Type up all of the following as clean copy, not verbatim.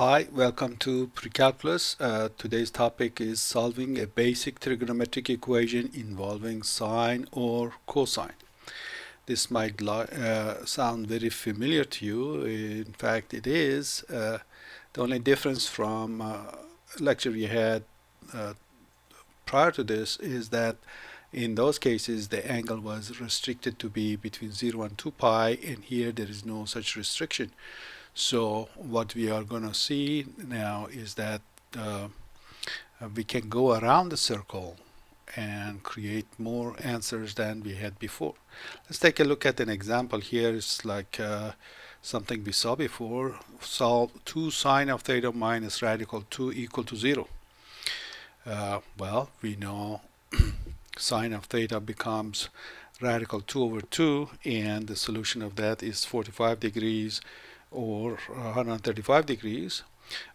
Hi, welcome to Precalculus. Today's topic is solving a basic trigonometric equation involving sine or cosine. This might sound very familiar to you. In fact, it is. The only difference from lecture we had uh, prior to this is that in those cases the angle was restricted to be between 0 and 2 pi, and here there is no such restriction. So what we are going to see now is that we can go around the circle and create more answers than we had before. Let's take a look at an example here. It's like something we saw before. Solve 2 sine of theta minus radical 2 equal to 0. Well, we know sine of theta becomes radical 2 over 2, and the solution of that is 45 degrees or 135 degrees.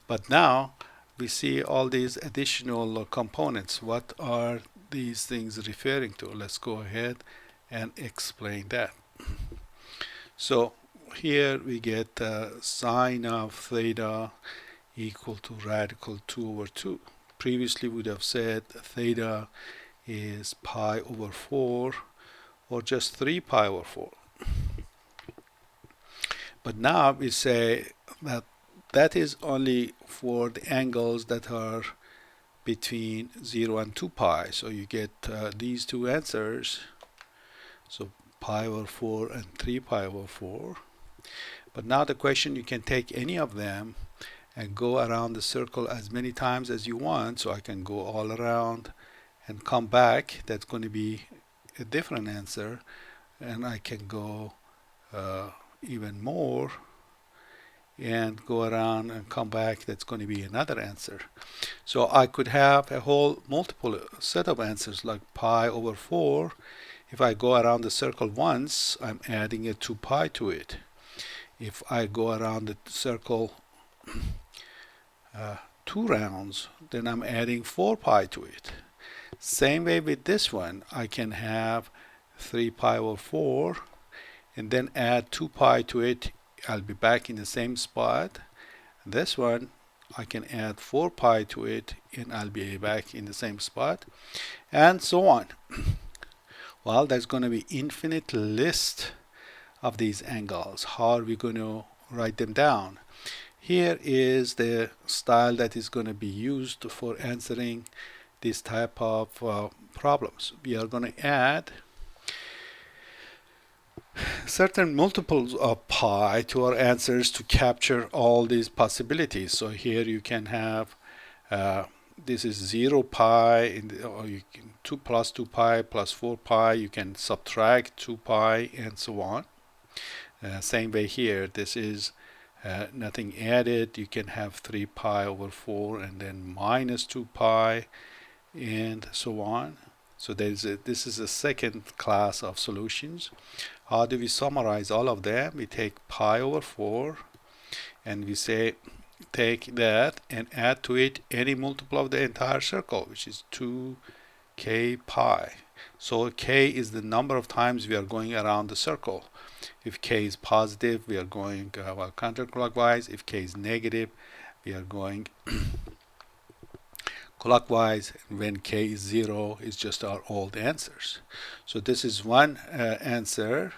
But now we see all these additional components. What are these things referring to? Let's go ahead and explain that. So here we get sine of theta equal to radical 2 over 2. Previously we would have said theta is pi over 4 or just 3 pi over 4. But now we say that that is only for the angles that are between 0 and 2 pi. So you get these two answers. So pi over 4 and 3 pi over 4. But now the question, you can take any of them and go around the circle as many times as you want. So I can go all around and come back. That's going to be a different answer. And I can go even more and go around and come back. That's going to be another answer. So I could have a whole multiple set of answers like pi over 4. If I go around the circle once, I'm adding a 2 pi to it. If I go around the circle 2 rounds, then I'm adding 4 pi to it. Same way with this one, I can have 3 pi over 4 and then add 2 pi to it. I'll be back in the same spot. This one, I can add 4 pi to it and I'll be back in the same spot, and so on. Well, there's going to be infinite list of these angles. How are we going to write them down? Here is the style that is going to be used for answering this type of problems. We are going to add certain multiples of pi to our answers to capture all these possibilities. So here you can have this is 0 pi, or you can 2 plus 2 pi plus 4 pi. You can subtract 2 pi and so on. Same way here, this is nothing added. You can have 3 pi over 4 and then minus 2 pi and so on. So this is a second class of solutions. How do we summarize all of them? We take pi over 4 and we say take that and add to it any multiple of the entire circle, which is 2k pi. So k is the number of times we are going around the circle. If k is positive, we are going counterclockwise. If k is negative, we are going clockwise. When k is 0, it's just our old answers. So this is one answer.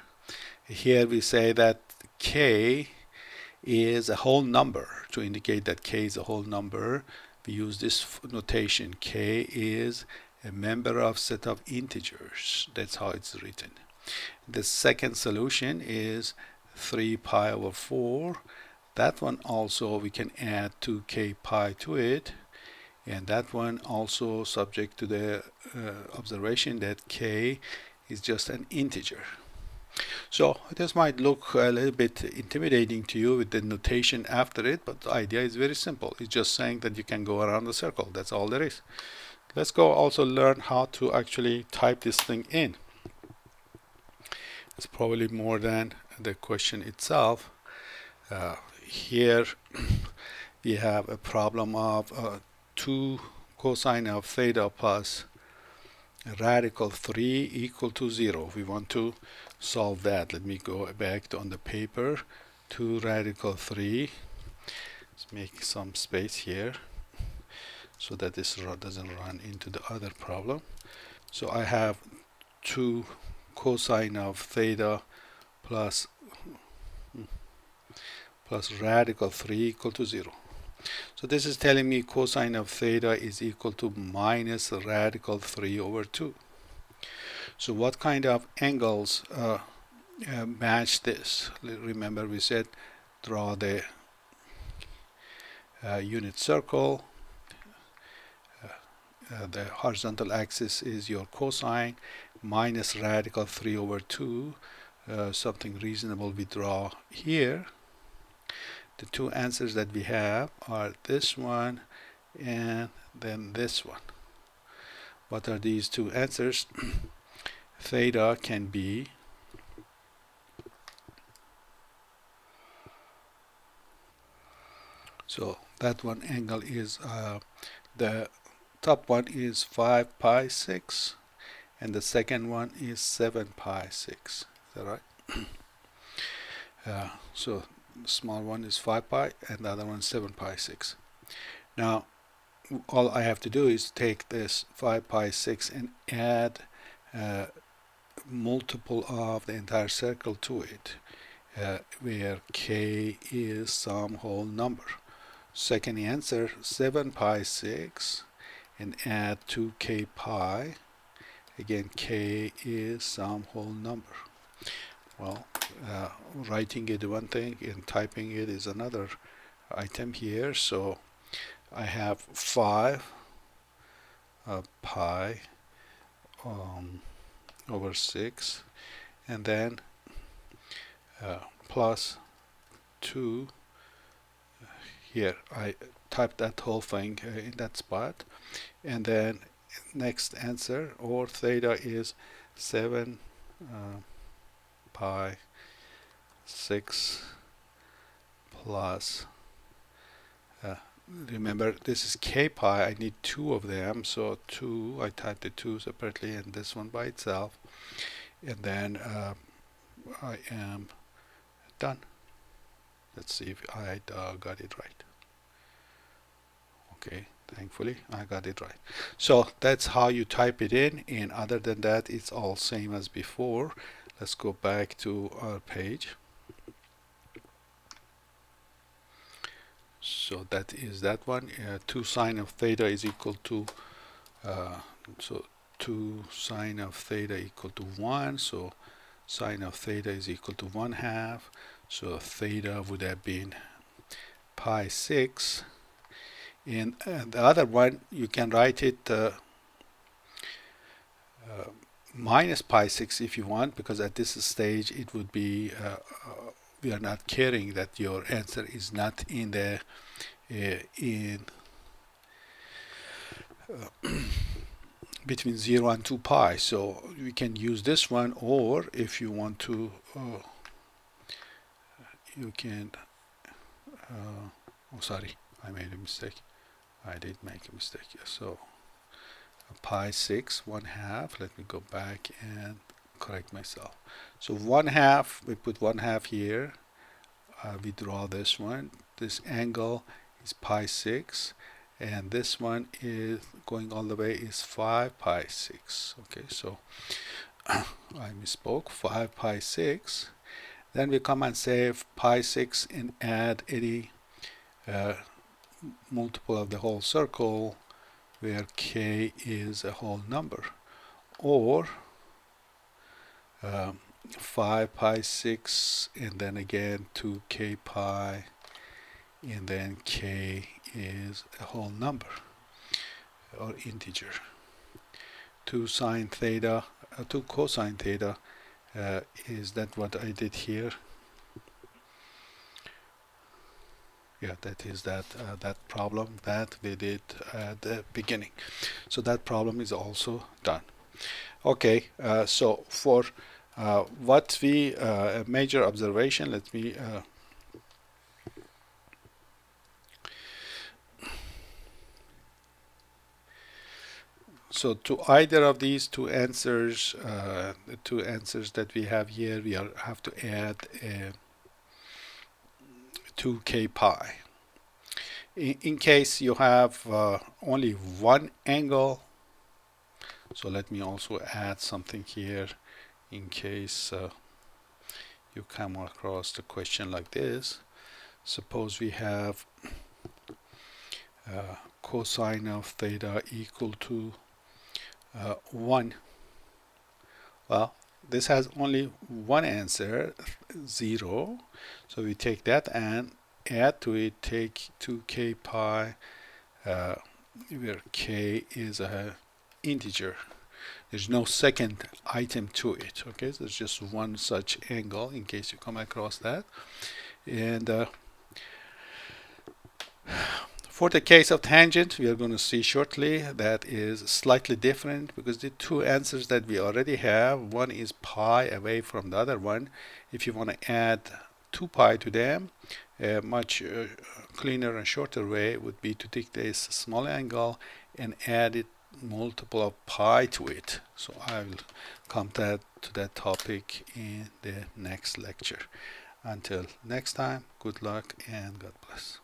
Here we say that k is a whole number. To indicate that k is a whole number, we use this notation. K is a member of set of integers. That's how it's written. The second solution is 3 pi over 4. That one also we can add 2k pi to it. And that one also subject to the observation that k is just an integer. So this might look a little bit intimidating to you with the notation after it, but the idea is very simple. It's just saying that you can go around the circle. That's all there is. Let's go also learn how to actually type this thing in. It's probably more than the question itself. Here we have a problem of 2 cosine of theta plus radical 3 equal to 0. We want to solve that. Let me go back on the paper. 2 radical 3 Let's make some space here so that this doesn't run into the other problem. So I have 2 cosine of theta plus radical 3 equal to 0. So this is telling me cosine of theta is equal to minus radical 3 over 2. So what kind of angles match this? Remember we said draw the unit circle. The horizontal axis is your cosine minus radical 3 over 2. Something reasonable we draw here. The two answers that we have are this one and then this one. What are these two answers? Theta can be so that one angle is the top one is 5 pi 6 and the second one is 7 pi 6. Is that right? So the small one is 5 pi and the other one is 7 pi 6. Now all I have to do is take this 5 pi 6 and add multiple of the entire circle to it, where k is some whole number. Second answer, 7 pi 6 and add 2k pi. Again, k is some whole number. Well, writing it one thing and typing it is another item here. So I have 5 pi over 6 and then plus 2 here. I typed that whole thing in that spot, and then next answer, or theta is 7 pi 6 plus remember this is k pi. I need 2 of them, so 2, I typed the 2 separately and this one by itself, and then I am done. Let's see if I got it right. Okay, thankfully I got it right. So that's how you type it in, and other than that it's all same as before. Let's go back to our page. So that is that one. 2 sine of theta is equal to so 2 sine of theta equal to 1, so sine of theta is equal to 1/2, so theta would have been pi 6, and the other one you can write it minus pi 6 if you want, because at this stage it would be we are not caring that your answer is not in the between 0 and 2 pi, so we can use this one, or if you want to you can oh sorry, I made a mistake. I did make a mistake. So pi 6 1/2. Let me go back and correct myself. So 1/2, we put 1/2 here. We draw this one. This angle is pi 6, and this one is going all the way is 5 pi 6. Okay, so I misspoke. 5 pi 6. Then we come and save pi 6 and add any multiple of the whole circle where k is a whole number, or 5 pi 6 and then again 2k pi, and then k is a whole number or integer. 2 sine theta, 2 cosine theta, is that what I did here? Yeah, that is that problem that we did at the beginning. So that problem is also done. Okay, so for what we a major observation, let me so to either of these two answers, the two answers that we have here, we have to add 2k pi. In case you have only one angle, so let me also add something here in case you come across the question like this. Suppose we have cosine of theta equal to 1. Well, this has only one answer, 0. So we take that and add to it, take 2k pi, where k is a integer. There's no second item to it. Okay, so there's just one such angle in case you come across that. And for the case of tangent, we are going to see shortly that is slightly different because the two answers that we already have, one is pi away from the other one. If you want to add 2 pi to them, a much cleaner and shorter way would be to take this small angle and add it multiple of pi to it. So I will come to that topic in the next lecture. Until next time, good luck and God bless.